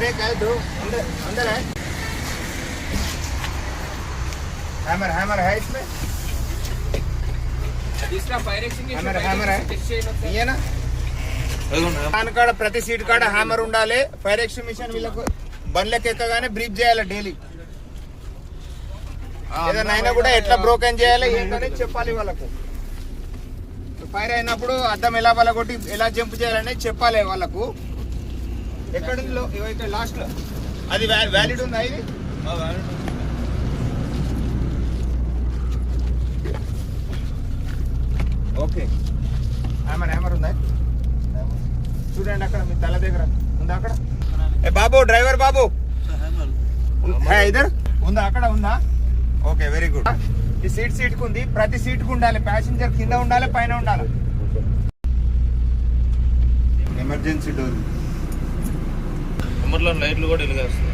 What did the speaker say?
और एक है दो अंदर अंदर है हैमर हैमर है इसमें हैमर है ये ना దాని కాడ ప్రతి సీట్ కాడ హ్యామర్ ఉండాలి. ఫైర్ ఎక్స్టింగ్విషన్ వీళ్ళకు బండ్లకి ఎక్కగానే బ్రీఫ్ చేయాలి డైలీ. ఏదైనా అయినా కూడా ఎట్లా బ్రోకెన్ చేయాలి ఏంటనే చెప్పాలి వాళ్ళకు. ఫైర్ అయినప్పుడు అద్దం ఎలా పలగొట్టి ఎలా జంప్ చేయాలనేది చెప్పాలి వాళ్ళకు. ఎక్కడ లాస్ట్ లో అది వ్యాలిడ్ ఉందా ఇది? ఓకే హ్యామర్ హ్యామర్ ఉందా చూడండి అక్కడ మీ తల దగ్గర ఉందా అక్కడ? ఏ బాబు డ్రైవర్ బాబు ఇద్దరు ఉందా అక్కడ ఉందా? Okay very good. ఈ సీట్ కు ఉంది. ప్రతి సీట్ కు ఉండాలి. ప్యాసింజర్ కింద ఉండాలి పైన ఉండాలి. ఎమర్జెన్సీ డోర్ నెంబర్లో లైట్లు కూడా వెలిగేస్తాయి.